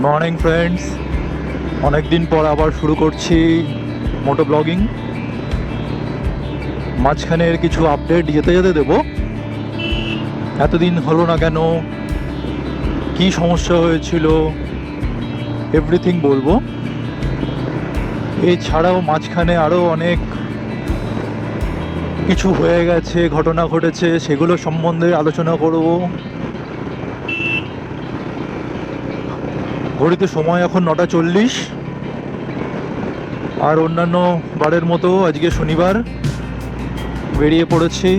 Morning friends, অনেক দিন পর আবার শুরু করছি মোটো ব্লগিং। মাঝখানের কিছু আপডেট যেতে যেতে দেবো। এতদিন হলো না কেন, কি সমস্যা হয়েছিল, এভরিথিং বলবো। এছাড়াও মাঝখানে আরও অনেক কিছু হয়ে গেছে, ঘটনা ঘটেছে, সেগুলো সম্বন্ধে আলোচনা করব। ঘড়িতে সময় এখন 9:40, আর অন্যান্য বারের মতো আজকে শনিবার বেরিয়ে পড়েছি।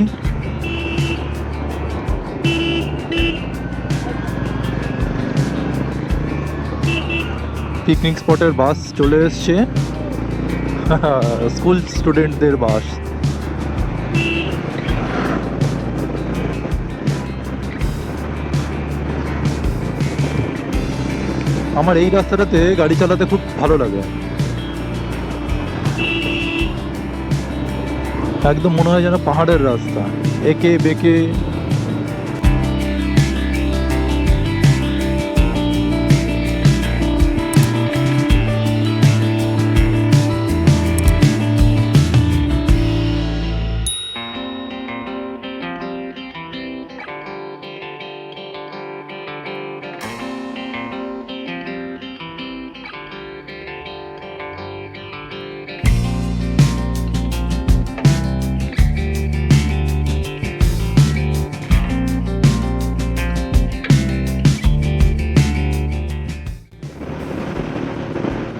পিকনিক স্পটের বাস চলে এসছে, স্কুল স্টুডেন্টদের বাস। আমার এই রাস্তাটাতে গাড়ি চালাতে খুব ভালো লাগে, একদম মনে হয় যেন পাহাড়ের রাস্তা, একে বেঁকে।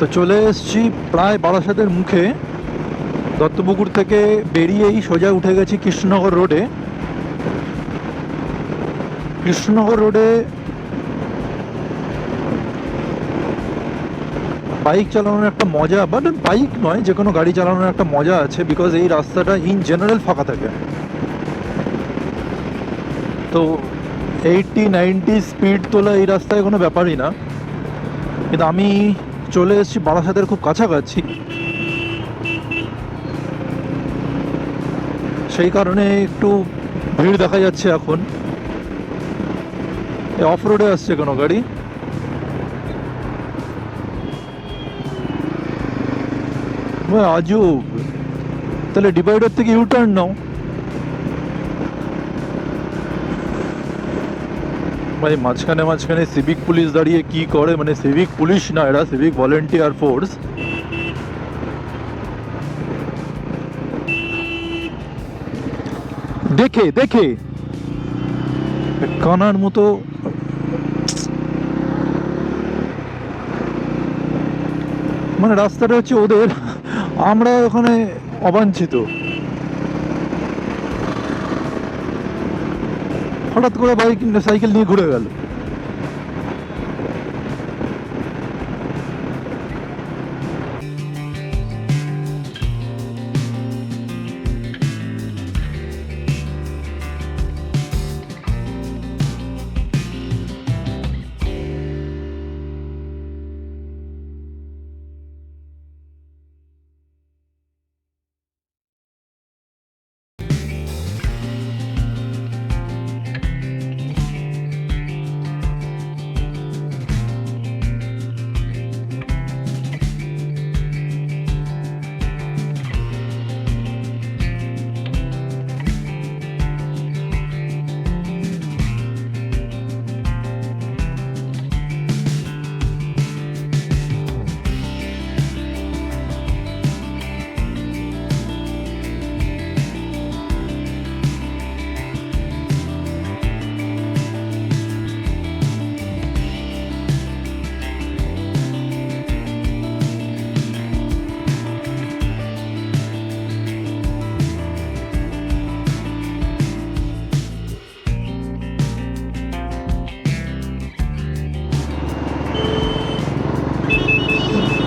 তো চলে এসেছি প্রায় বারাসাতের মুখে। দত্তপুকুর থেকে বেরিয়েই সোজা উঠে গেছি কৃষ্ণনগর রোডে। কৃষ্ণনগর রোডে বাইক চালানোর একটা মজা, বাট বাইক নয়, যে কোনো গাড়ি চালানোর একটা মজা আছে, বিকজ এই রাস্তাটা ইন জেনারেল ফাঁকা থাকে। তো 80-90 স্পিড তোলা এই রাস্তায় কোনো ব্যাপারই না। কিন্তু আমি চলে এসেছি বারাসাতের খুব কাছাকাছি, সেই কারণে একটু ভিড় দেখা যাচ্ছে এখন। অফ রোডে আসছে কোনো গাড়ি। আজব, তাহলে ডিভাইডার থেকে ইউটার্ন নাও। ভাই মাঝখানে মাঝখানে সিভিক পুলিশ দাঁড়িয়ে কি করে, মানে সিভিক পুলিশ না, এরা সিভিক ভলেন্টিয়ার ফোর্স। দেখে দেখে কানার মতো। মানে রাস্তাটা হচ্ছে ওদের, আমরা ওখানে অবাঞ্ছিত। হঠাৎ করে বাইক সাইকেল নিয়ে ঘুরে গেল।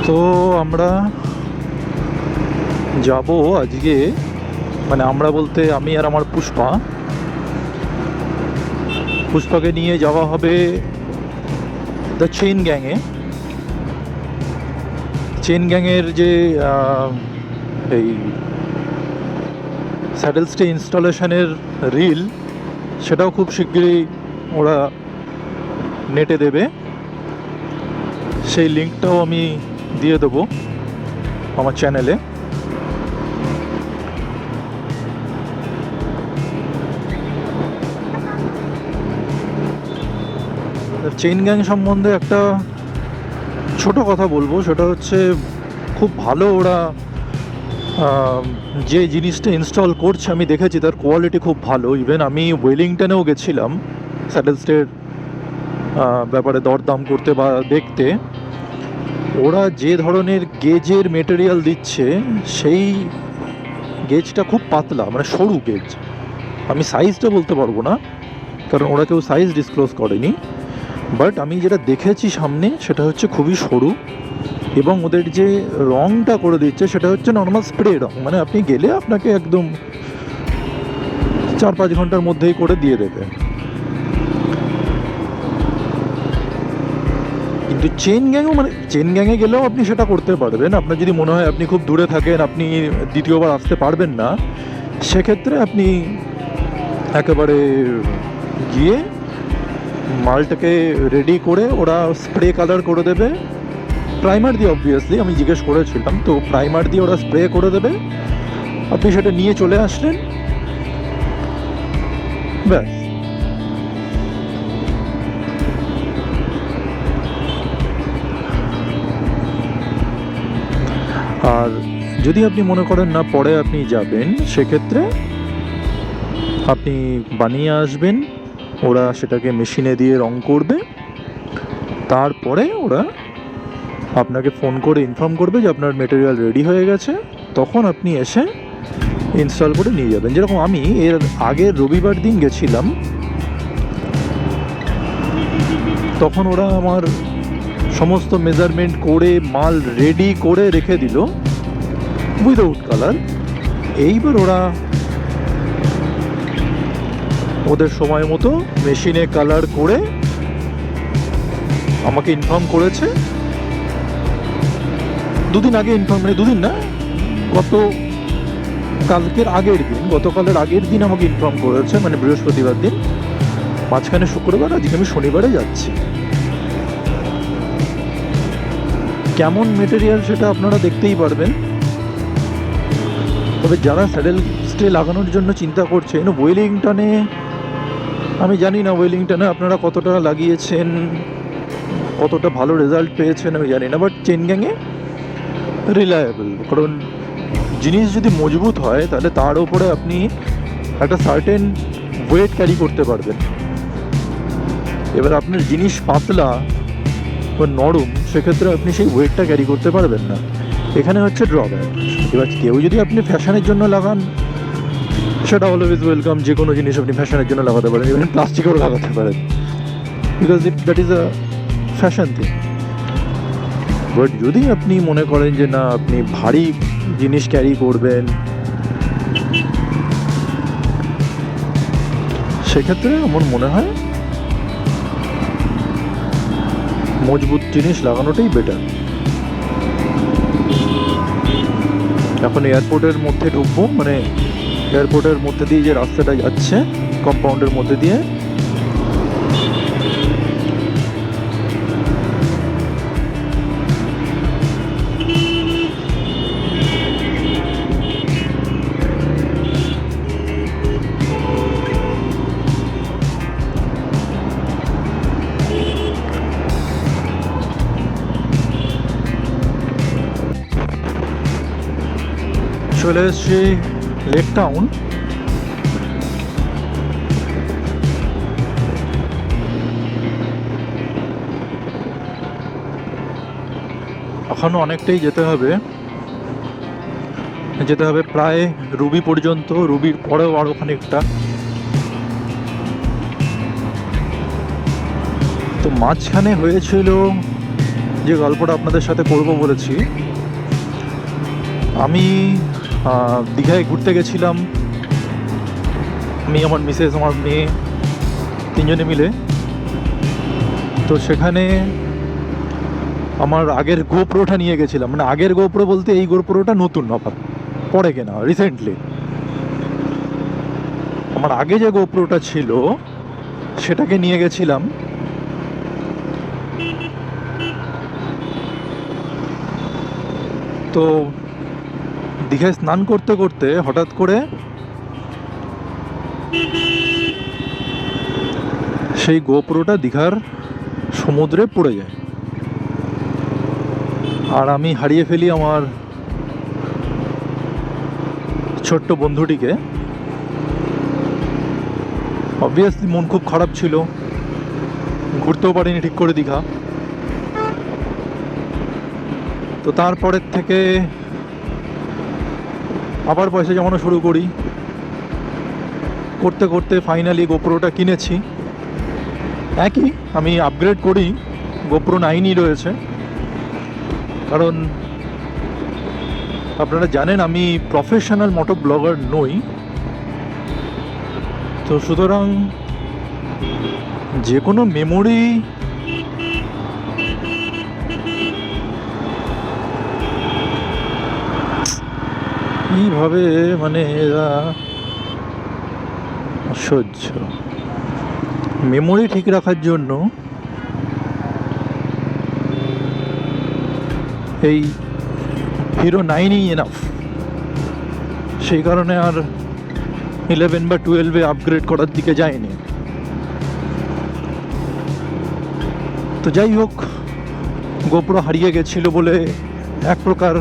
তো আমরা যাব আজকে, মানে আমরা বলতে আমি আর আমার পুষ্পাকে নিয়ে যাওয়া হবে দ্য চেইন গ্যাংয়ে। চেইন গ্যাংয়ের যে এই স্যাডেল স্টে ইনস্টলেশনের রিল, সেটাও খুব শিগগিরই ওরা নেটে দেবে। সেই লিঙ্কটাও আমি দিয়ে দেবো আমার চ্যানেলে। চেইন গ্যাং সম্বন্ধে একটা ছোট কথা বলবো, সেটা হচ্ছে খুব ভালো ওরা যে জিনিসটা ইনস্টল করছে আমি দেখেছি তার কোয়ালিটি খুব ভালো। ইভেন আমি ওয়েলিংটনেও গেছিলাম স্যাডেল স্টের ব্যাপারে দরদাম করতে বা দেখতে। ওরা যে ধরনের গেজের মেটেরিয়াল দিচ্ছে সেই গেজটা খুব পাতলা, মানে সরু গেজ। আমি সাইজটা বলতে পারবো না কারণ ওরা কেউ সাইজ ডিসক্লোজ করেনি, বাট আমি যেটা দেখেছি সামনে সেটা হচ্ছে খুবই সরু। এবং ওদের যে রঙটা করে দিচ্ছে সেটা হচ্ছে নর্মাল স্প্রে রঙ, মানে আপনি গেলে আপনাকে একদম 4-5 ঘন্টার মধ্যেই করে দিয়ে দেবে। কিন্তু চেইন গ্যাংয়ে গেলেও আপনি সেটা করতে পারবেন। আপনার যদি মনে হয় আপনি খুব দূরে থাকেন, আপনি দ্বিতীয়বার আসতে পারবেন না, সেক্ষেত্রে আপনি একেবারে গিয়ে মালটাকে রেডি করে ওরা স্প্রে কালার করে দেবে প্রাইমার দিয়ে। অবভিয়াসলি আমি জিজ্ঞেস করেছিলাম, তো প্রাইমার দিয়ে ওরা স্প্রে করে দেবে, আপনি সেটা নিয়ে চলে আসলেন, ব্যাস। আর যদি আপনি মনে করেন না পরে আপনি যাবেন, সেক্ষেত্রে আপনি বানিয়ে আসবেন, ওরা সেটাকে মেশিনে দিয়ে রং করবে, তারপরে ওরা আপনাকে ফোন করে ইনফর্ম করবে যে আপনার মেটেরিয়াল রেডি হয়ে গেছে, তখন আপনি এসে ইনস্টল করে নিয়ে যাবেন। যেরকম আমি এর আগের রবিবার দিন গেছিলাম, তখন ওরা আমার সমস্ত মেজারমেন্ট করে মাল রেডি করে রেখে দিল উইদাউট কালার। এইবার ওরা ওদের সময় মতো মেশিনে কালার করে আমাকে ইনফর্ম করেছে। দুদিন আগে ইনফর্ম, মানে দুদিন না, গতকালের আগের দিন আমাকে ইনফর্ম করেছে, মানে বৃহস্পতিবার দিন। মাঝখানে শুক্রবার, আজকে আমি শনিবারে যাচ্ছি। কেমন মেটেরিয়াল সেটা আপনারা দেখতেই পারবেন। তবে যারা স্যাডেল স্টে লাগানোর জন্য চিন্তা করছেন ওয়েলিংটনে, আমি জানি না ওয়েলিংটনে আপনারা কতটা লাগিয়েছেন, কতটা ভালো রেজাল্ট পেয়েছেন আমি জানি না, বাট চেইন গ্যাংয়ে রিলায়েবল। কারণ জিনিস যদি মজবুত হয় তাহলে তার উপরে আপনি একটা সার্টেন ওয়েট ক্যারি করতে পারবেন। এবার আপনার জিনিস পাতলা বা নরম, সেক্ষেত্রে আপনি সেই ওয়েটটা ক্যারি করতে পারবেন না। এখানে হচ্ছে ড্রব্যাক। এবার কেউ যদি আপনি ফ্যাশনের জন্য লাগান, সেটা অলওয়েজ ওয়েলকাম। যে কোনো জিনিস আপনি ফ্যাশনের জন্য লাগাতে পারেন, ইভেন প্লাস্টিকেও লাগাতে পারেন, because that is a fashion thing. But যদি আপনি মনে করেন যে না আপনি ভারী জিনিস ক্যারি করবেন, সেক্ষেত্রে আমার মনে হয় মজবুত জিনিস লাগানোটাই বেটার। এখন এয়ারপোর্টের মধ্যে ঢুকবো, মানে এয়ারপোর্টের মধ্যে দিয়ে যে রাস্তাটা যাচ্ছে কম্পাউন্ডের মধ্যে দিয়ে, চলে এসছি লেক টাউন। এখনও অনেকটাই যেতে হবে প্রায় রুবি পর্যন্ত, রুবির পরেও আরও খানিকটা। তো মাঝখানে হয়েছিল যে গল্পটা আপনাদের সাথে করব বলেছি, আমি দীঘায় ঘুরতে গেছিলাম, আমি, আমার মিসেস, আমার মেয়ে, তিনজনে মিলে। তো সেখানে আমার আগের গোপ্রোটা নিয়ে গেছিলাম, মানে আগের গোপ্রো বলতে এই গোপ্রোটা নতুন, আবার পরে কেনা রিসেন্টলি। আমার আগে যে গোপ্রোটা ছিল সেটাকে নিয়ে গেছিলাম তো দীঘায় স্নান করতে করতে হঠাৎ করে সেই গোপ্রোটা দীঘার সমুদ্রে পড়ে যায়, আর আমি হারিয়ে ফেলি আমার ছোট্ট বন্ধুটিকে। অবভিয়াসলি মন খুব খারাপ ছিল, ঘুরতেও পারিনি ঠিক করে দীঘা। তো তারপরের থেকে আবার পয়সা জমানো শুরু করি, করতে করতে ফাইনালি গোপ্রোটা কিনেছি। একই, আমি আপগ্রেড করি, গোপ্রো 9ই রয়েছে। কারণ আপনারা জানেন আমি প্রফেশনাল মোটো ব্লগার নই, তো সুতরাং যে কোনো মেমোরি কীভাবে মানে এরা অসহ্য। মেমোরি ঠিক রাখার জন্য এই হিরো 9ই এনাফ, সেই কারণে আর 11 বা 12-এ আপগ্রেড করার দিকে যায়নি। তো যাই হোক, গোপ্রো হারিয়ে গেছিল বলে এক প্রকার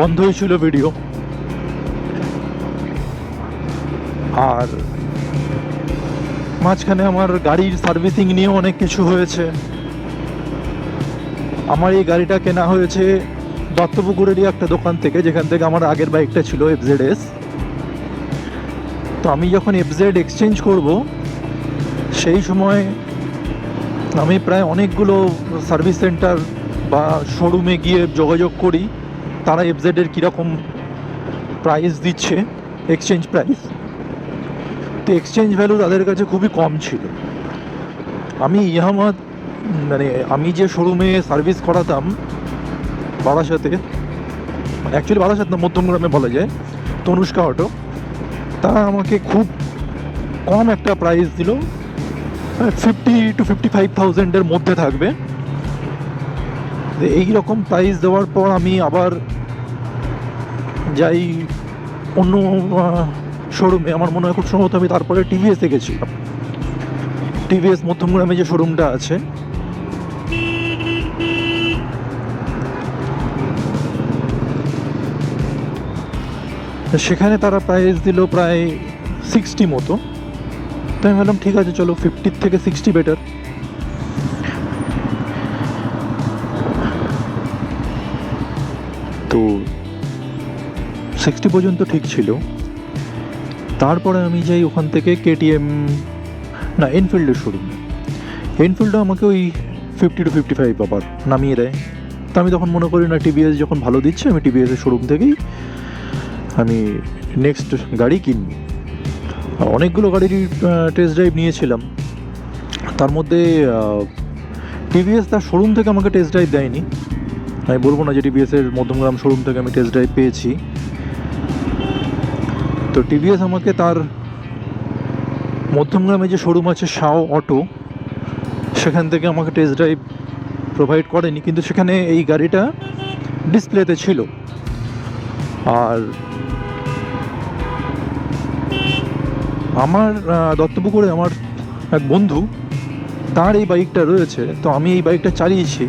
বন্ধ হয়েছিল ভিডিও। আর মাঝখানে আমার গাড়ির সার্ভিসিং নিয়ে অনেক কিছু হয়েছে। আমার এই গাড়িটা কেনা হয়েছে দত্তপুকুরেরই একটা দোকান থেকে, যেখান থেকে আমার আগের বাইকটা ছিল FZS। তো আমি যখন FZ এক্সচেঞ্জ করব, সেই সময় আমি প্রায় অনেকগুলো সার্ভিস সেন্টার বা শোরুমে গিয়ে যোগাযোগ করি, তারা FZ-এর কীরকম প্রাইস দিচ্ছে, এক্সচেঞ্জ প্রাইস। তো এক্সচেঞ্জ ভ্যালু তাদের কাছে খুবই কম ছিল। আমি ইয়ামাহা মানে আমি যে শোরুমে সার্ভিস করাতাম বারাসাতে, অ্যাকচুয়ালি বারাসাত না, মধ্যমগ্রামে বলা যায়, তনুষ্কা অটো, তারা আমাকে খুব কম একটা প্রাইস দিল, 50 to 55,000-এর মধ্যে থাকবে। এই রকম প্রাইস দেওয়ার পর আমি আবার যাই অন্য শোরুমে। আমার মনে হয় খুব সম্ভবত আমি তারপরে TVS-এ গেছিলাম, TVS মধ্যমগ্রামে যে শোরুমটা আছে। সেখানে তারা প্রাইস দিল প্রায় 60 মতো। তো আমি ভাবলাম ঠিক আছে, চলো 50 থেকে 60 বেটার। তো 60 পর্যন্ত ঠিক ছিল। তারপরে আমি যাই ওখান থেকে KTM না এনফিল্ডের শোরুমে। এনফিল্ডও আমাকে ওই 50 to 55 আবার নামিয়ে দেয়। তো আমি তখন মনে করি না, TVS যখন ভালো দিচ্ছে, আমি TVS-এর শোরুম থেকেই আমি নেক্সট গাড়ি কিনব। অনেকগুলো গাড়ির টেস্ট ড্রাইভ নিয়েছিলাম, তার মধ্যে TVS তার শোরুম থেকে আমাকে টেস্ট ড্রাইভ দেয়নি। আমি বলবো না যে TVS-এর মধ্যমগ্রাম শোরুম থেকে আমি টেস্ট ড্রাইভ পেয়েছি। তো TVS আমাকে তার মধ্যমগ্রামে যে শোরুম আছে শাও অটো, সেখান থেকে আমাকে টেস্ট ড্রাইভ প্রোভাইড করেনি, কিন্তু সেখানে এই গাড়িটা ডিসপ্লেতে ছিল। আর আমার দত্তপুকুরে আমার এক বন্ধু, তার এই বাইকটা রয়েছে। তো আমি এই বাইকটা চালিয়েছি,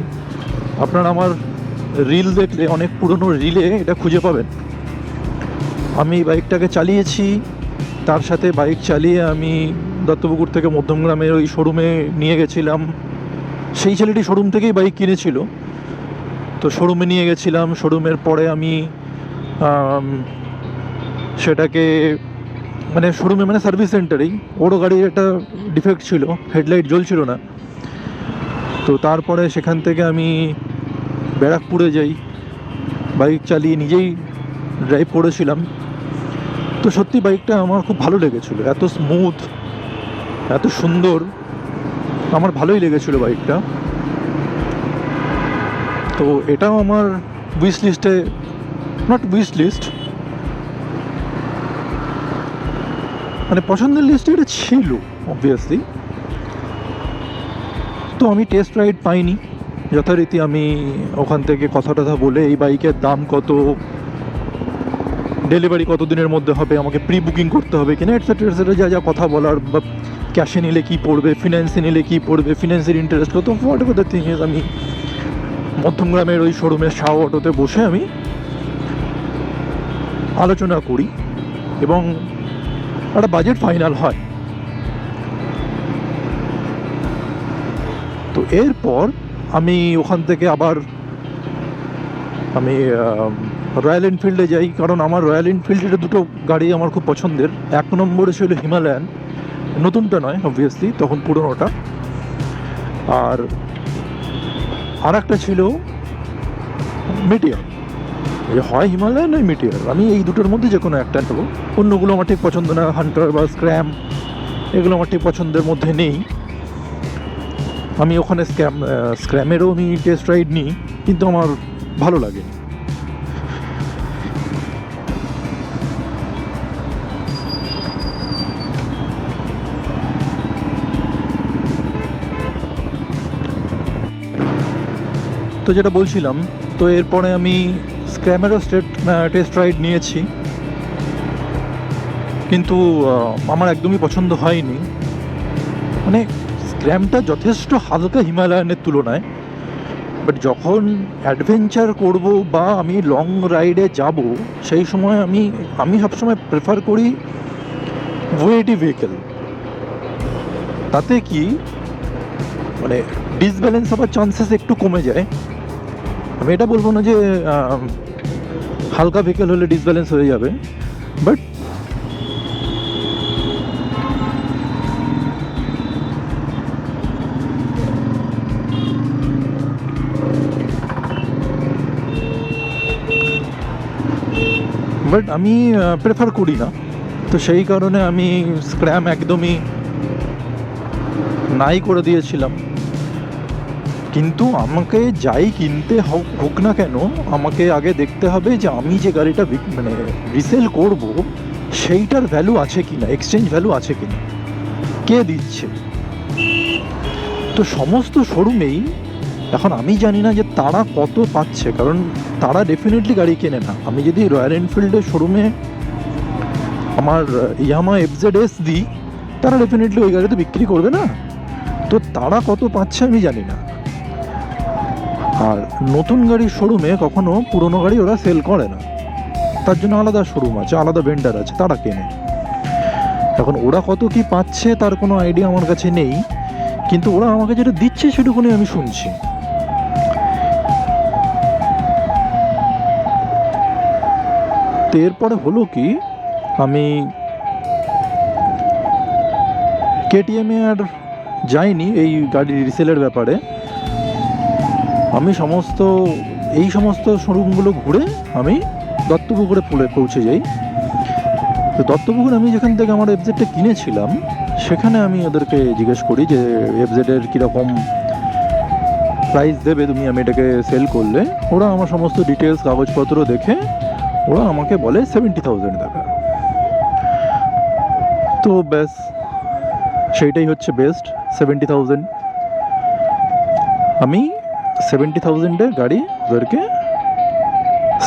আপনারা আমার রিল দেখলে, অনেক পুরনো রিলে এটা খুঁজে পাবেন। আমি এই বাইকটাকে চালিয়েছি, তার সাথে বাইক চালিয়ে আমি দত্তপুকুর থেকে মধ্যমগ্রামের ওই শোরুমে নিয়ে গেছিলাম। সেই ছেলেটি শোরুম থেকেই বাইক কিনেছিল, তো শোরুমে নিয়ে গেছিলাম। শোরুমের পরে আমি সেটাকে মানে শোরুমে মানে সার্ভিস সেন্টারেই, ওরও গাড়ির একটা ডিফেক্ট ছিল, হেডলাইট জ্বলছিল না। তো তারপরে সেখান থেকে আমি ব্যারাকপুরে যাই, বাইক চালিয়ে নিজেই ড্রাইভ করেছিলাম। তো সত্যি বাইকটা আমার খুব ভালো লেগেছিলো, এত স্মুথ, এত সুন্দর, আমার ভালোই লেগেছিলো বাইকটা। তো এটাও আমার উইশ লিস্টে, নট উইশ লিস্ট, মানে পছন্দের লিস্টে এটা ছিল অবভিয়াসলি। তো আমি টেস্ট রাইড পাইনি, যথারীতি আমি ওখান থেকে কথা টথা বলে এই বাইকের দাম কত, ডেলিভারি কত দিনের মধ্যে হবে, আমাকে প্রি বুকিং করতে হবে কিনা, এটসেট্রা এটসেট্রা, যা যা কথা বলার, বা ক্যাশে নিলে কী পড়বে, ফিন্যান্সে নিলে কী পড়বে, ফিন্যান্সের ইন্টারেস্ট কত, what ever the thing is, আমি মধ্যমগ্রামের ওই শোরুমের শাহ অটোতে বসে আমি আলোচনা করি এবং একটা বাজেট ফাইনাল হয়। তো এরপর আমি ওখান থেকে আবার আমি রয়্যাল এনফিল্ডে যাই, কারণ আমার রয়্যাল এনফিল্ডের দুটো গাড়ি আমার খুব পছন্দের। এক নম্বরে ছিল হিমালয়ান, নতুনটা নয় অবভিয়াসলি, তখন পুরোনোটা, আর একটা ছিল মিটিয়ার। হয় হিমালয়ান নয় মিটিয়ার, আমি এই দুটোর মধ্যে যে কোনো একটা নেবো। অন্যগুলো আমার ঠিক পছন্দ না, হান্টার বা স্ক্র্যাম এগুলো আমার ঠিক পছন্দের মধ্যে নেই। আমি ওখানে স্ক্র্যামেরও আমি টেস্ট রাইড নিই, কিন্তু আমার ভালো লাগে। তো যেটা বলছিলাম, তো এরপরে আমি স্ক্র্যামেরও টেস্ট রাইড নিয়েছি, কিন্তু আমার একদমই পছন্দ হয়নি। মানে স্ক্র্যামটা যথেষ্ট হালকা হিমালয়ানের তুলনায়, বাট যখন অ্যাডভেঞ্চার করব বা আমি লং রাইডে যাব, সেই সময় আমি সবসময় প্রেফার করি ওয়েটি ভেহিকেল। তাতে কি মানে ডিসব্যালেন্স হওয়ার চান্সেস একটু কমে যায়। আমি এটা বলবো না যে হালকা ভেহিকেল হলে ডিসব্যালেন্স হয়ে যাবে, বাট আমি প্রেফার করি না। তো সেই কারণে আমি স্ক্র্যাম একদমই নাই করে দিয়েছিলাম। কিন্তু আমাকে যাই কিনতে হোক না কেন, আমাকে আগে দেখতে হবে যে আমি যে গাড়িটা মানে রিসেল করব সেইটার ভ্যালু আছে কিনা, এক্সচেঞ্জ ভ্যালু আছে কিনা, কে দিচ্ছে। তো সমস্ত শোরুমেই এখন আমি জানি না যে তারা কত পাচ্ছে, কারণ তারা ডেফিনেটলি গাড়ি কেনে না। আমি যদি রয়্যাল এনফিল্ডের শোরুমে আমার ইয়ামা FZS দিই, তারা ডেফিনেটলি ওই গাড়িতে বিক্রি করবে না। তো তারা কত পাচ্ছে আমি জানি না। আর নতুন গাড়ির শোরুমে কখনো পুরনো গাড়ি ওরা সেল করে না, তার জন্য আলাদা শোরুম আছে, আলাদা ভেন্ডার আছে, তারা কেনে। এখন ওরা কত কি পাচ্ছে তার কোনো আইডিয়া আমার কাছে নেই, কিন্তু ওরা আমাকে যেটা দিচ্ছে সেটুকুনি আমি শুনছি। তো এরপরে হলো কি, আমি KTM-এ আর যাইনি এই গাড়ির রিসেলের ব্যাপারে। আমি এই সমস্ত শোরুমগুলো ঘুরে আমি দত্তপুকুরে পৌঁছে যাই। তো দত্তপুকুর আমি যেখান থেকে আমার FZ-টা কিনেছিলাম, সেখানে আমি ওদেরকে জিজ্ঞেস করি যে FZ-এর কীরকম প্রাইস দেবে তুমি আমি এটাকে সেল করলে। ওরা আমার সমস্ত ডিটেলস কাগজপত্র দেখে ওরা আমাকে বলে 70,000 টাকা। তো ব্যাস সেইটাই হচ্ছে বেস্ট, 70,000। আমি 70,000-এর গাড়ি ওদেরকে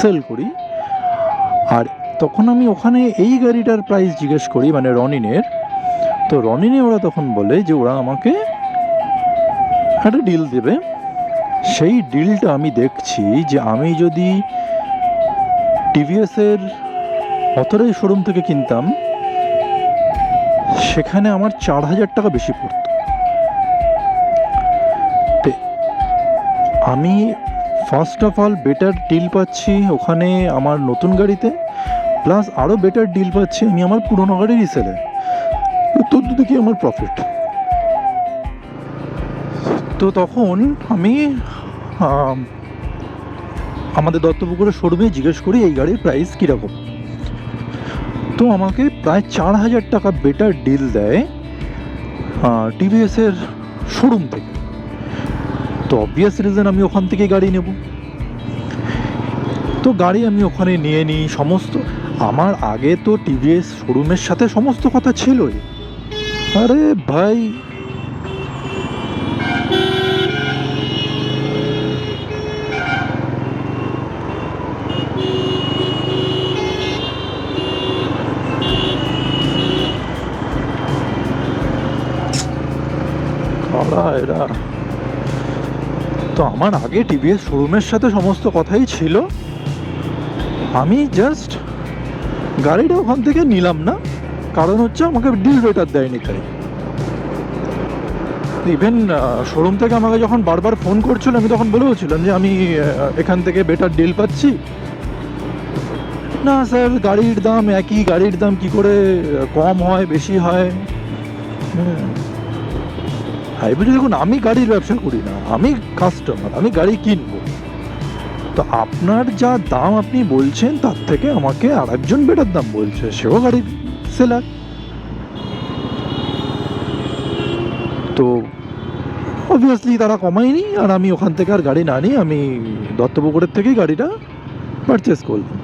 সেল করি। আর তখন আমি ওখানে এই গাড়িটার প্রাইস জিজ্ঞেস করি, মানে রনিনের। তো রনিনে ওরা তখন বলে যে ওরা আমাকে একটা ডিল দেবে। সেই ডিলটা আমি দেখছি যে আমি যদি TVS-এর অথরাইজ শোরুম থেকে কিনতাম, সেখানে আমার 4,000 টাকা বেশি পড়ত। আমি first of all better deal পাচ্ছি ওখানে আমার নতুন গাড়িতে, প্লাস আরও বেটার ডিল পাচ্ছি আমি আমার পুরোনো গাড়ি রিসেলে। তো দেখি আমার প্রফিট। তো তখন আমি আমাদের দত্তপুকুরের শোরুমে জিজ্ঞেস করি এই গাড়ির প্রাইস কীরকম। তো আমাকে প্রায় 4,000 টাকা বেটার ডিল দেয় TVS-এর শোরুম থেকে। তো অবভিয়াস রিজন আমি ওখান থেকে গাড়ি নেব। তো গাড়ি আমি ওখানে নিয়ে নিই। আমার আগে তো TVS শোরুমের সাথে সমস্ত কথা ছিলই। আরে ভাই, এরা তো আমার আগে টিভিএস শোরুমের সাথে সমস্ত কথাই ছিল, আমি জাস্ট গাড়িটা ওখান থেকে নিলাম না, কারণ হচ্ছে আমাকে ডিল বেটার দেয়নি তাই। ইভেন শোরুম থেকে আমাকে যখন বারবার ফোন করছিল আমি তখন বলেওছিলাম যে আমি এখান থেকে বেটার ডিল পাচ্ছি। না স্যার, গাড়ির দাম একই, গাড়ির দাম কি করে কম হয় বেশি হয়? হ্যাঁ, বলছি দেখুন আমি গাড়ির ব্যবসা করি না, আমি কাস্টমার, আমি গাড়ি কিনবো। তো আপনার যা দাম আপনি বলছেন তার থেকে আমাকে আর একজন বেটার দাম বলছে, সেও গাড়ির সেলার। তো অবভিয়াসলি তারা কমায়নি, আর আমি ওখান থেকে আর গাড়ি না নিয়ে আমি দত্তপুকুরের থেকেই গাড়িটা পারচেস করলাম।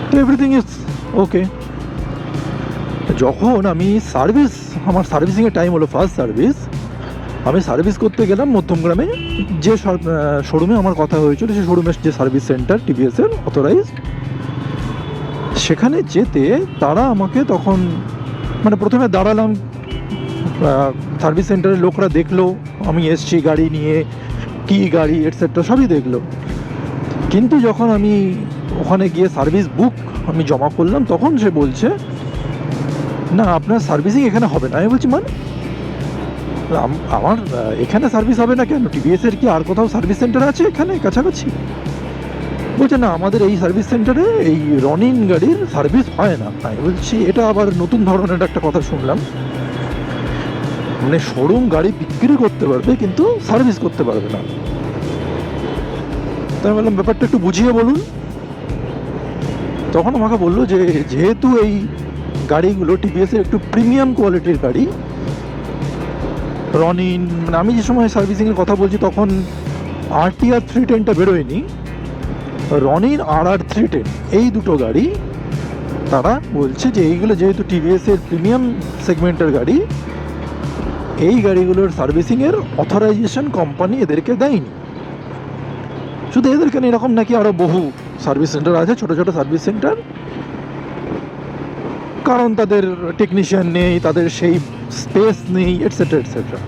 তো এভরিথিং ইজ ওকে। যখন আমি আমার সার্ভিসিংয়ের টাইম হলো, ফার্স্ট সার্ভিস, আমি সার্ভিস করতে গেলাম মধ্যমগ্রামে, যে শোরুমে আমার কথা হয়েছিল, সে শোরুমের যে সার্ভিস সেন্টার টিভিএসের অথরাইজ, সেখানে যেতে তারা আমাকে তখন মানে প্রথমে দাঁড়ালাম, সার্ভিস সেন্টারের লোকরা দেখলো আমি এসছি গাড়ি নিয়ে, কি গাড়ি এটসেট্রা সবই দেখলো। কিন্তু যখন আমি ওখানে গিয়ে সার্ভিস বুক আমি জমা করলাম, তখন সে বলছে না আপনার সার্ভিসিং এখানে হবে না। আমি বলছি মানে আমার এখানে সার্ভিস হবে না কেন? টিভিএসের কি আর কোথাও সার্ভিস সেন্টার আছে এখানে কাছাকাছি? বলছে না, আমাদের এই সার্ভিস সেন্টারে এই রনিন গাড়ির সার্ভিস হয় না। আমি বলছি এটা আবার নতুন ধরনের একটা কথা শুনলাম, মানে শোরুম গাড়ি বিক্রি করতে পারবে কিন্তু সার্ভিস করতে পারবে না। তাই আমি বললাম ব্যাপারটা একটু বুঝিয়ে বলুন। তখন আমাকে বললো যে যেহেতু এই গাড়িগুলো টিভিএসের একটু প্রিমিয়াম কোয়ালিটির গাড়ি, রনিন, মানে আমি যে সময় সার্ভিসিংয়ের কথা বলছি তখন RTR 310টা বেরোয়নি, রনিন RR 310 এই দুটো গাড়ি, তারা বলছে যে এইগুলো যেহেতু টিভিএসের প্রিমিয়াম সেগমেন্টের গাড়ি, এই গাড়িগুলোর সার্ভিসিংয়ের অথরাইজেশন কোম্পানি এদেরকে দেয়নি। শুধু এদেরকে এরকম নাকি আরও বহু সার্ভিস সেন্টার আছে, ছোটো ছোটো সার্ভিস সেন্টার, কারণ তাদের টেকনিশিয়ান নেই, তাদের সেই স্পেস নেই, এটসেট্রা এটসেট্রা।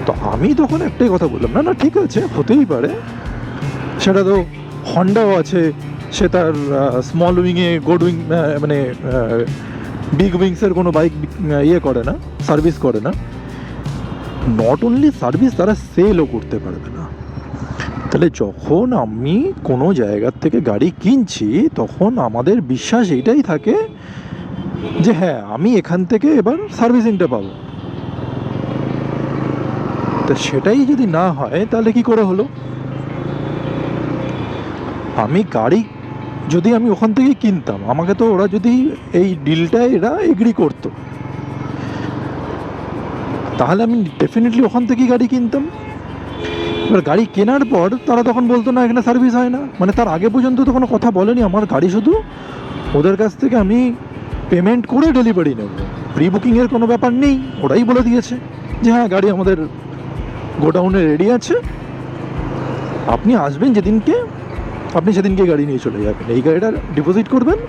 তো আমি তখন একটাই কথা বললাম, না না ঠিক আছে, হতেই পারে, সেটা তো হন্ডাও আছে, সে তার স্মল উইংয়ে গুড উইং মানে বিগ উইংসের কোনো বাইক ইয়ে করে না, সার্ভিস করে না। নট অনলি সার্ভিস, তারা সেলও করতে পারবে না। তাহলে যখন আমি কোনো জায়গার থেকে গাড়ি কিনছি তখন আমাদের বিশ্বাস এইটাই থাকে যে হ্যাঁ আমি এখান থেকে এবার সার্ভিসিংটা পাবো। তা সেটাই যদি না হয় তাহলে কি করে হলো? আমি গাড়ি যদি আমি ওখান থেকে কিনতাম, আমাকে তো ওরা যদি এই ডিলটায় এরা এগ্রি করতো, তাহলে আমি ডেফিনেটলি ওখান থেকেই গাড়ি কিনতাম। এবার গাড়ি কেনার পর তারা তখন বলতো না এখানে সার্ভিস হয় না, মানে তার আগে পর্যন্ত তো কোনো কথা বলেনি। আমার গাড়ি শুধু ওদের কাছ থেকে আমি পেমেন্ট করে ডেলিভারি নেব, প্রি বুকিংয়ের কোনো ব্যাপার নেই। ওরাই বলে দিয়েছে যে হ্যাঁ গাড়ি আমাদের গোডাউনে রেডি আছে, আপনি আসবেন যেদিনকে, আপনি সেদিনকে গাড়ি নিয়ে চলে যাবেন, এই গাড়িটা ডিপোজিট করবেন,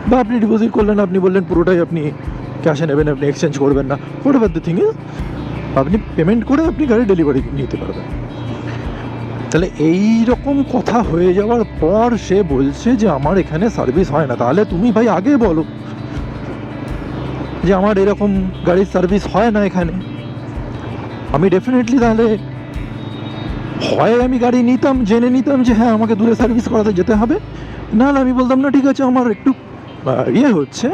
বা আপনি ডিপোজিট করলেন, আপনি বললেন পুরোটাই আপনি ক্যাশে নেবেন, আপনি এক্সচেঞ্জ করবেন না, what ever the thing is, আপনি পেমেন্ট করে আপনি গাড়ি ডেলিভারি নিতে পারবেন। তাহলে এই রকম কথা হয়ে যাওয়ার পর সে বলছে যে আমার এখানে সার্ভিস হয় না। তাহলে তুমি ভাই আগে বলো যে আমার এরকম গাড়ির সার্ভিস হয় না এখানে, আমি ডেফিনেটলি তাহলে হয় আমি গাড়ি নিতাম, জেনে নিতাম যে হ্যাঁ আমাকে দূরে সার্ভিস করাতে যেতে হবে, নাহলে আমি বলতাম না ঠিক আছে আমার একটু ইয়ে হচ্ছে,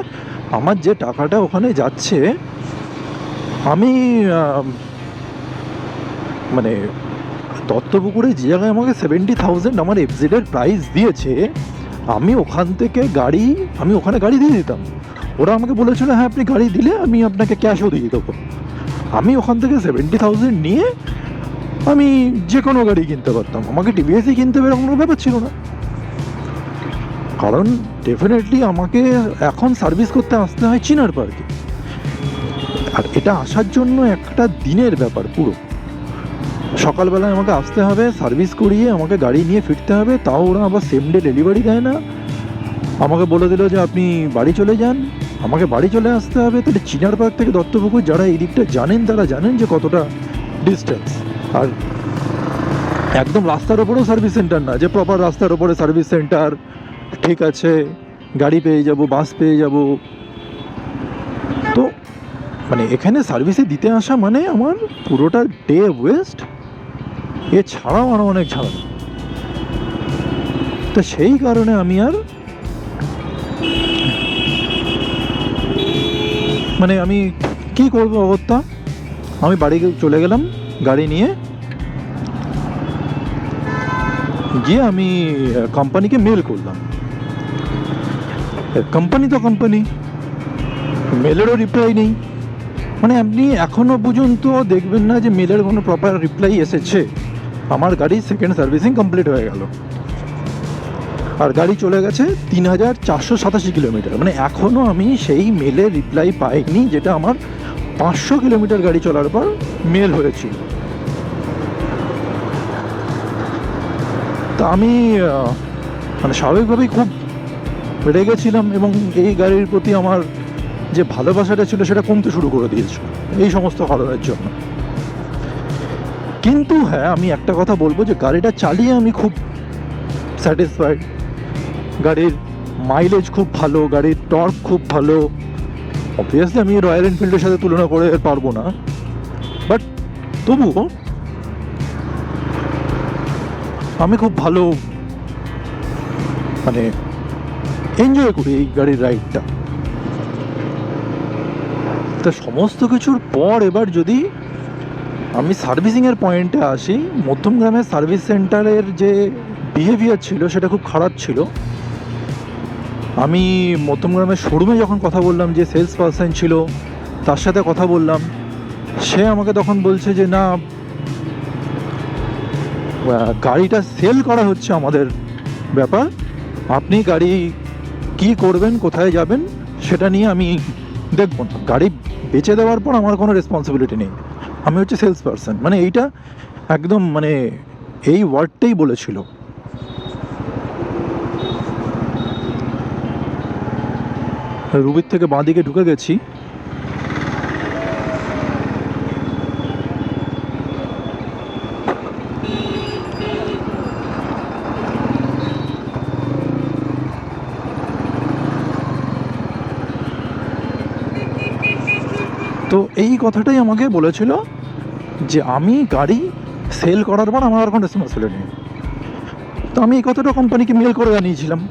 আমার যে টাকাটা ওখানে যাচ্ছে, আমি মানে দত্তপুকুরে যে জায়গায় আমাকে 70,000 আমার এফজেডের প্রাইস দিয়েছে, আমি ওখান থেকে আমি ওখানে গাড়ি দিয়ে দিতাম। ওরা আমাকে বলেছিল হ্যাঁ আপনি গাড়ি দিলে আমি আপনাকে ক্যাশও দিয়ে দেবো। আমি ওখান থেকে 70,000 নিয়ে আমি যে কোনো গাড়ি কিনতে পারতাম, আমাকে টিভিএসই কিনতে হবে এরকম কোনো ব্যাপার ছিল না। কারণ ডেফিনেটলি আমাকে এখন সার্ভিস করতে আসতে হয় চিনার পার্কে, আর এটা আসার জন্য একটা দিনের ব্যাপার। পুরো সকালবেলায় আমাকে আসতে হবে, সার্ভিস করিয়ে আমাকে গাড়ি নিয়ে ফিরতে হবে, তাও ওরা আবার সেম ডে ডেলিভারি দেয় না। আমাকে বলে দিল যে আপনি বাড়ি চলে যান, আমাকে বাড়ি চলে আসতে হবে, তাহলে চিনার পার্ক থেকে দত্তপুকুর যারা এই দিকটা জানেন তারা জানেন যে কতটা ডিস্টেন্স। আর একদম রাস্তার ওপরেও সার্ভিস সেন্টার না, যে প্রপার রাস্তার ওপরে সার্ভিস সেন্টার, ঠিক আছে গাড়ি পেয়ে যাব, বাস পেয়ে যাব। তো মানে এখানে সার্ভিসে দিতে আসা মানে আমার পুরোটা ডে ওয়েস্ট, এছাড়াও আরও অনেক ঝামেলা। তো সেই কারণে আমি আর মানে আমি কি করব অগত্যা, আমি বাড়ি চলে গেলাম গাড়ি নিয়ে, গিয়ে আমি কোম্পানিকে মেল করলাম। কোম্পানি তো কোম্পানি, মেলেরও রিপ্লাই নেই। মানে আপনি এখনও পর্যন্ত দেখবেন না যে মেলের কোনো প্রপার রিপ্লাই এসেছে। আমার গাড়ি সেকেন্ড সার্ভিসিং কমপ্লিট হয়ে গেল, আর গাড়ি চলে গেছে 3487 কিলোমিটার। মানে এখনও আমি সেই মেলের রিপ্লাই পাইনি, যেটা আমার 500 কিলোমিটার গাড়ি চলার পর মেল হয়েছিল। তা আমি মানে স্বাভাবিকভাবেই খুব রেগেছিলাম, এবং এই গাড়ির প্রতি আমার যে ভালোবাসাটা ছিল সেটা কমতে শুরু করে দিয়েছিল এই সমস্ত কারণের জন্য। কিন্তু হ্যাঁ, আমি একটা কথা বলবো যে গাড়িটা চালিয়ে আমি খুব স্যাটিসফাইড। গাড়ির মাইলেজ খুব ভালো, গাড়ির টর্ক খুব ভালো। অবভিয়াসলি আমি রয়্যাল এনফিল্ডের সাথে তুলনা করে পারবো না, বাট তবুও আমি খুব ভালো মানে এনজয় করি এই গাড়ির রাইডটা। তা সমস্ত কিছুর পর এবার যদি আমি সার্ভিসিংয়ের পয়েন্টে আসি, মধ্যমগ্রামের সার্ভিস সেন্টারের যে বিহেভিয়ার ছিল সেটা খুব খারাপ ছিল। আমি মধ্যমগ্রামের শোরুমে যখন কথা বললাম, যে সেলস পারসন ছিল তার সাথে কথা বললাম, সে আমাকে তখন বলছে যে না, গাড়িটা সেল করা হচ্ছে আমাদের ব্যাপার, আপনি গাড়ি কি করবেন, কোথায় যাবেন সেটা নিয়ে আমি দেখব না, গাড়ি বেচে দেওয়ার পর আমার কোনো রেসপন্সিবিলিটি নেই, আমি হচ্ছে সেলস পারসন। মানে এইটা একদম মানে এই ওয়ার্ডটাই বলেছিল। রুবির থেকে বাঁ দিকে ঢুকে গেছি। তো এই কথাটাই আমাকে বলেছিল যে আমি গাড়ি সেল করার পর আমার আর কোনো রেসপন্সিবিলিটি নেই। তো আমি এই কথাটা কোম্পানিকে মেল করে জানিয়েছিলাম,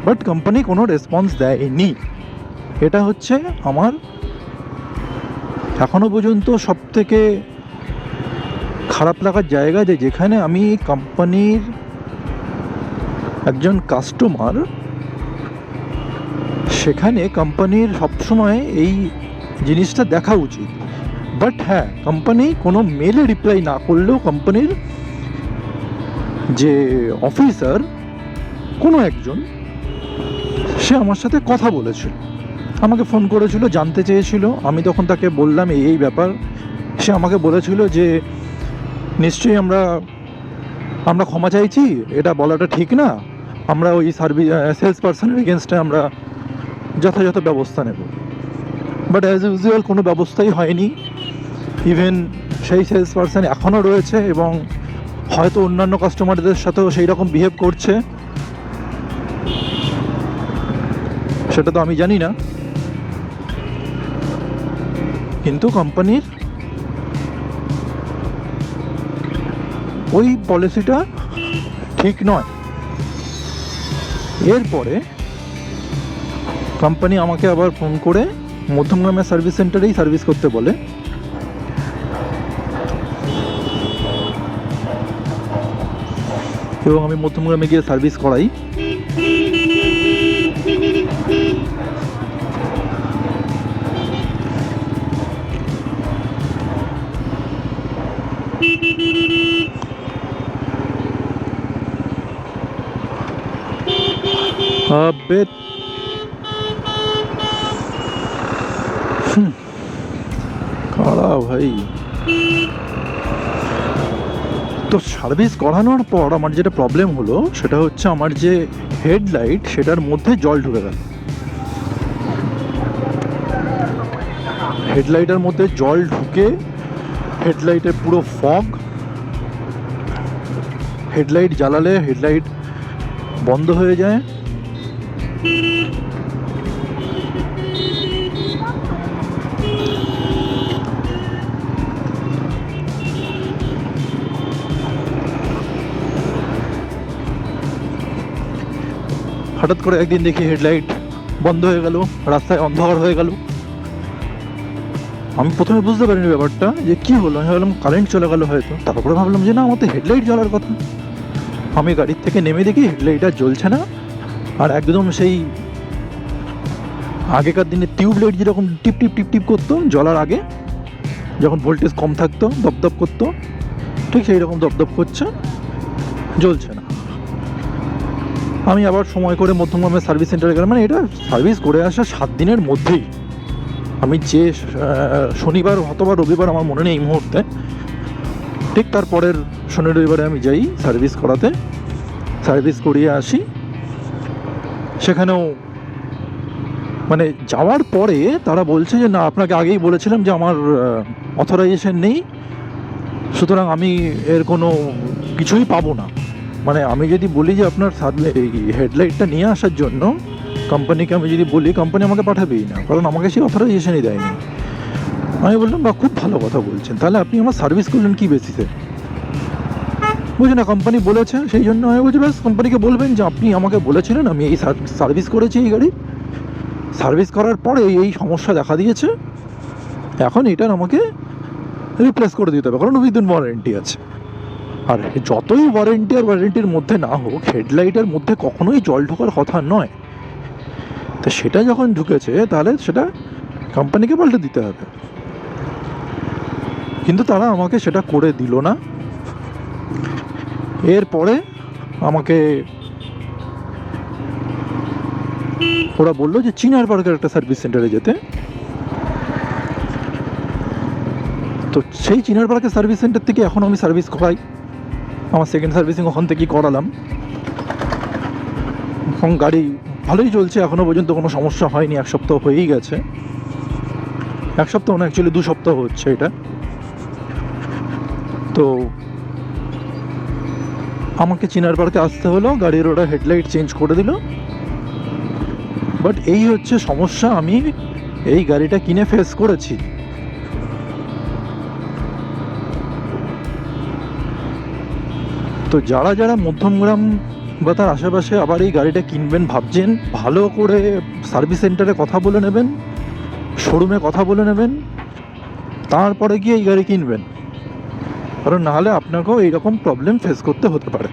বাট কোম্পানি কোনো রেসপন্স দেয়নি। এটা হচ্ছে আমার এখনও পর্যন্ত সবথেকে খারাপ লাগার জায়গা, যে যেখানে আমি কোম্পানির একজন কাস্টমার, সেখানে কোম্পানির সবসময় এই জিনিসটা দেখা উচিত। বাট হ্যাঁ, কোম্পানি কোনো মেলে রিপ্লাই না করলেও কোম্পানির যে অফিসার কোনো একজন, সে আমার সাথে কথা বলেছিল, আমাকে ফোন করেছিল, জানতে চেয়েছিল। আমি তখন তাকে বললাম এই ব্যাপার। সে আমাকে বলেছিল যে নিশ্চয়ই আমরা ক্ষমা চাইছি, এটা বলাটা ঠিক না, আমরা ওই সেলস পার্সনের এগেনস্টে আমরা যথাযথ ব্যবস্থা নেব। বাট অ্যাজ ইউজুয়াল কোনো ব্যবস্থাই হয়নি। ইভেন সেই সেলস পার্সন এখনও রয়েছে, এবং হয়তো অন্যান্য কাস্টমারদের সাথেও সেই রকম বিহেভ করছে, সেটা তো আমি জানি না। কিন্তু কোম্পানির ওই পলিসিটা ঠিক নয়। এরপরে কোম্পানি আমাকে আবার ফোন করে মধ্যমগ্রামের সার্ভিস সেন্টারেই সার্ভিস করতে বলে। এবং আমি মধ্যমগ্রামে গিয়ে সার্ভিস করাই। আবে কারা ভাই। তো সার্ভিস করানোর পর আমার যেটা প্রবলেম হলো সেটা হচ্ছে আমার যে হেডলাইট সেটার মধ্যে জল ঢুকে গেল। হেডলাইটের মধ্যে জল ঢুকে হেডলাইটে পুরো ফগ, হেডলাইট জ্বালালে হেডলাইট বন্ধ হয়ে যায়। হঠাৎ করে একদিন দেখি হেডলাইট বন্ধ হয়ে গেল, রাস্তায় অন্ধকার হয়ে গেল। আমি প্রথমে বুঝতে পারিনি ব্যাপারটা যে কী হলো। আমি ভাবলাম কারেন্ট চলে গেল হয়তো। তারপরে ভাবলাম যে না, আমার তো হেডলাইট জ্বলার কথা। আমি গাড়ির থেকে নেমে দেখি হেডলাইট আর জ্বলছে না। আর একদম সেই আগেকার দিনে টিউবলাইট যেরকম টিপ টিপ টিপ টিপ করতো জ্বলার আগে, যখন ভোল্টেজ কম থাকতো দপদপ করতো, ঠিক সেই রকম দপদপ করছে, জ্বলছে না। আমি আবার সময় করে মধ্যমগ্রামের সার্ভিস সেন্টারে গেলাম। মানে এটা সার্ভিস করে আসা 7 দিনের মধ্যেই, আমি যে শনিবার অথবা রবিবার আমার মনে নেই এই মুহূর্তে, ঠিক তারপরের শনি রবিবারে আমি যাই সার্ভিস করাতে, সার্ভিস করিয়ে আসি। সেখানেও মানে যাওয়ার পরে তারা বলছে যে না, আপনাকে আগেই বলেছিলাম যে আমার অথরাইজেশন নেই, সুতরাং আমি এর কোনো কিছুই পাবো না। মানে আমি যদি বলি যে আপনার এই হেডলাইটটা নিয়ে আসার জন্য কোম্পানিকে, আমি যদি বলি, কোম্পানি আমাকে পাঠাবেই না, কারণ আমাকে সেই অথরাইজেশনই দেয়নি। আমি বললাম বা খুব ভালো কথা বলছেন, তাহলে আপনি আমার সার্ভিস করলেন কী বেসিসে? বুঝি না, কোম্পানি বলেছে সেই জন্য। আমি বলছি ব্যাস, কোম্পানিকে বলবেন যে আপনি আমাকে বলেছিলেন, আমি এই সার্ভিস করেছি এই গাড়ি, সার্ভিস করার পরে এই সমস্যা দেখা দিয়েছে, এখন এটার আমাকে রিপ্লেস করে দিতে হবে, কারণ উইদিন ওয়ারেন্টি আছে। আর যতই ওয়ারেন্টি আর ওয়ারেন্টির মধ্যে না হোক, হেডলাইটের মধ্যে কখনোই জল ঢোকার কথা নয়। তো সেটা যখন ঢুকেছে তাহলে সেটা কোম্পানিকে পাল্টে দিতে হবে। কিন্তু তারা আমাকে সেটা করে দিল না। এরপরে আমাকে ওরা বললো যে চিনার পার্কের একটা সার্ভিস সেন্টারে যেতে। তো সেই চিনার পার্কের সার্ভিস সেন্টার থেকে এখন আমি সার্ভিস করাই, আমার সেকেন্ড সার্ভিসিং ওখান থেকেই করালাম। এখন গাড়ি ভালোই চলছে, এখনও পর্যন্ত কোনো সমস্যা হয়নি। 1 সপ্তাহ হয়েই গেছে, 1 সপ্তাহ না, অ্যাকচুয়ালি 2 সপ্তাহ হচ্ছে এটা। তো আমাকে চিনার পার্কে আসতে হলো, গাড়ির ওরা হেডলাইট চেঞ্জ করে দিল। বাট এই হচ্ছে সমস্যা আমি এই গাড়িটা কিনে ফেস করেছি। তো যারা যারা মধ্যমগ্রাম বা তার আশেপাশে আবার এই গাড়িটা কিনবেন ভাবছেন, ভালো করে সার্ভিস সেন্টারে কথা বলে নেবেন, শোরুমে কথা বলে নেবেন, তারপরে গিয়ে এই গাড়ি কিনবেন, কারণ নাহলে আপনাকেও এইরকম প্রবলেম ফেস করতে হতে পারে।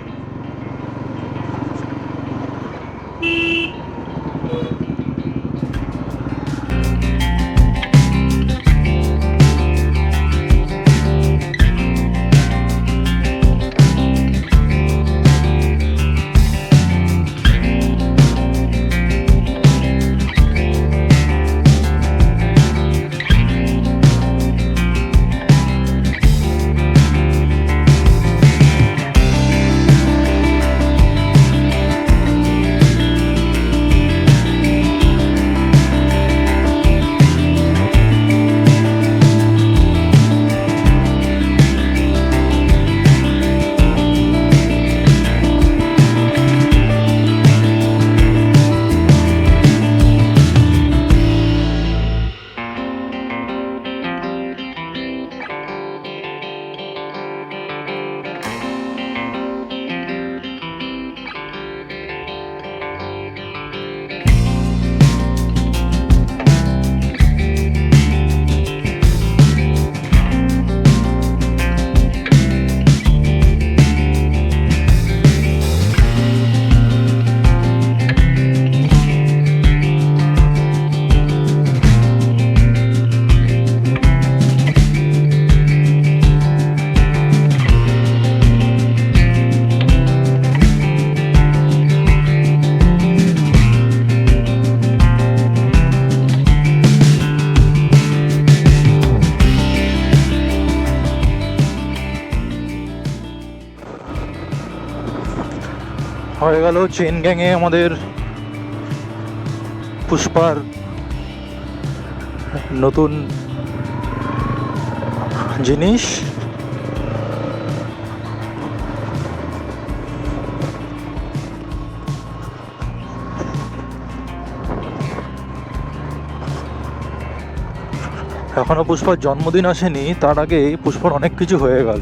হয়ে গেল চেন গ্যাংয়ে আমাদের পুষ্পার নতুন জিনিস। এখনো পুষ্পার জন্মদিন আসেনি, তার আগে পুষ্পার অনেক কিছু হয়ে গেল।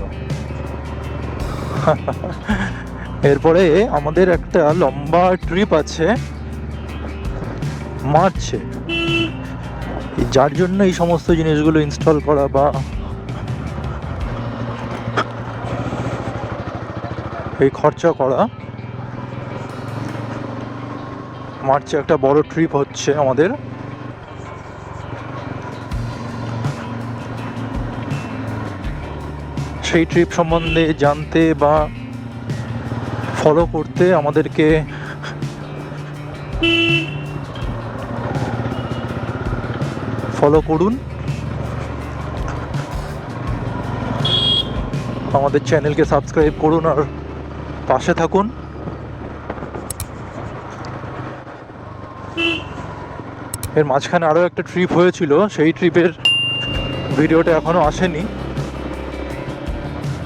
এরপরে আমাদের একটা লম্বা ট্রিপ আছে মার্চে, যার জন্য এই সমস্ত জিনিসগুলো ইনস্টল করা বা এই খরচা করা। মার্চে একটা বড় ট্রিপ হচ্ছে আমাদের। সেই ট্রিপ সম্বন্ধে জানতে বা ফলো করতে আমাদেরকে ফলো করুন, আমাদের চ্যানেলকে সাবস্ক্রাইব করুন আর পাশে থাকুন। এর মাঝখানে আরও একটা ট্রিপ হয়েছিল, সেই ট্রিপের ভিডিওটা এখনও আসেনি,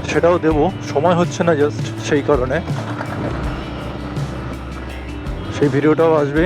সেটাও দেব, সময় হচ্ছে না জাস্ট সেই কারণে। সেই ভিডিওটাও আসবে।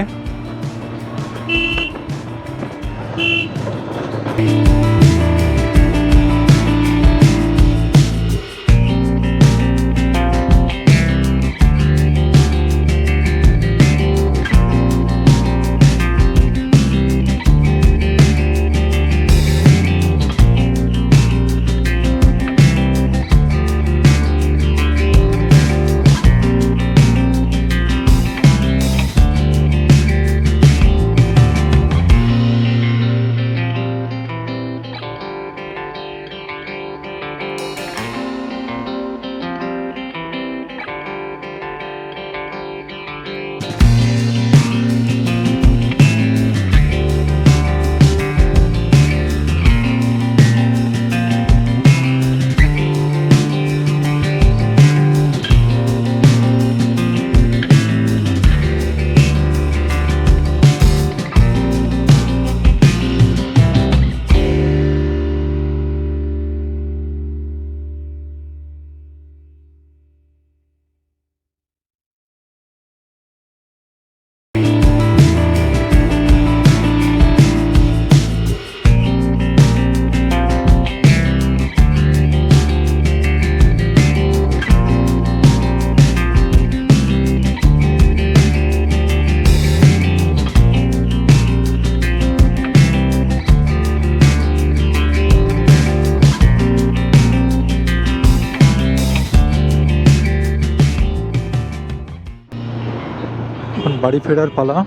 এখন বাড়ি ফেরার পালা।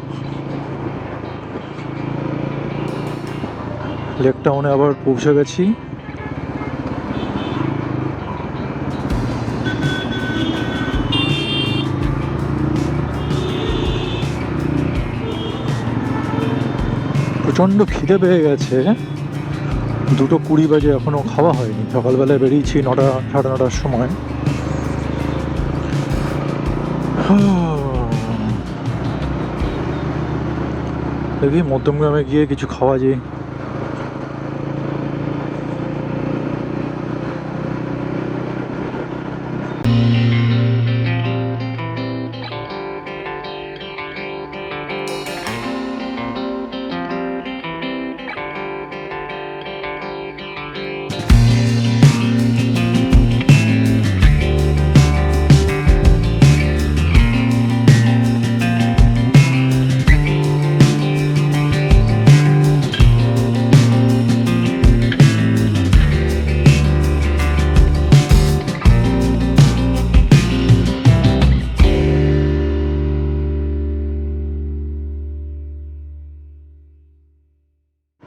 লেক টাউনে আবার পৌঁছে গেছি। প্রচণ্ড খিদে পেয়ে গেছে, 2:20 বাজে, এখনও খাওয়া হয়নি। সকালবেলায় বেরিয়েছি 9টা 9:30টার সময়। দেখি মধ্যমগ্রামে গিয়ে কিছু খাওয়া যায়।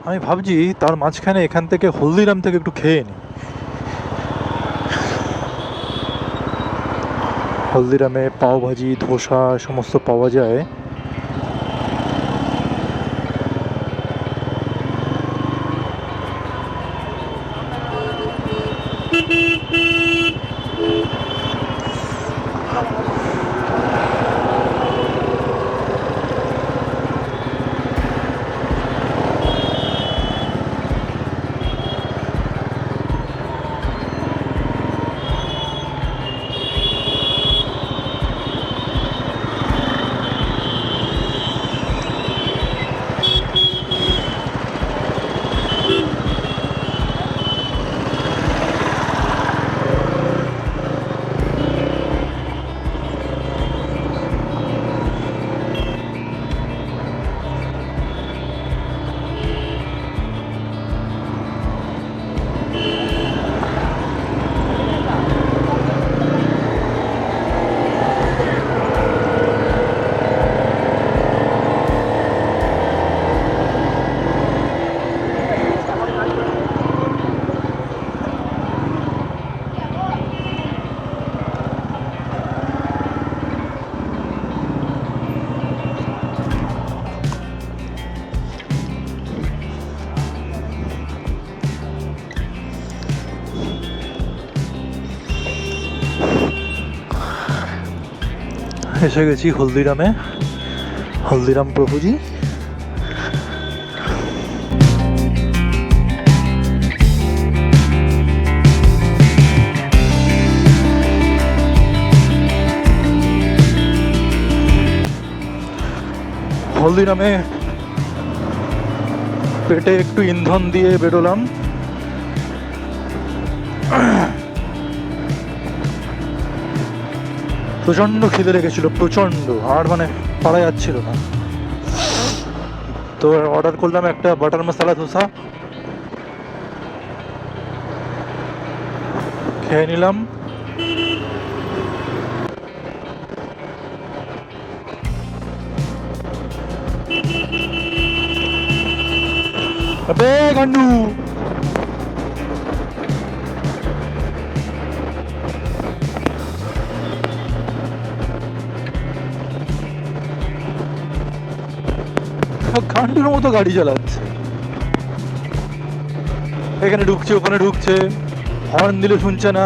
আমি ভাবছি তার মাঝখানে এখান থেকে হলদিরাম থেকে একটু খেয়ে নিই। হলদিরামে পাওভাজি, ধোসা সমস্ত পাওয়া যায়। এসে গেছি হলদিরামে, হলদিরাম প্রভুজি। হলদিরামে পেটে একটু ইন্ধন দিয়ে বেরোলাম। প্রচণ্ড খিদে লেগেছিল, প্রচণ্ড, আর মানে পারা যাচ্ছিল না। তো অর্ডার করলাম একটা বাটার মশলা ধোসা, খেয়ে নিলাম। अबे गंडू, গান্ডুর মতো গাড়ি চালাচ্ছে, এখানে ঢুকছে ওখানে ঢুকছে, হর্ন দিলে শুনছে না।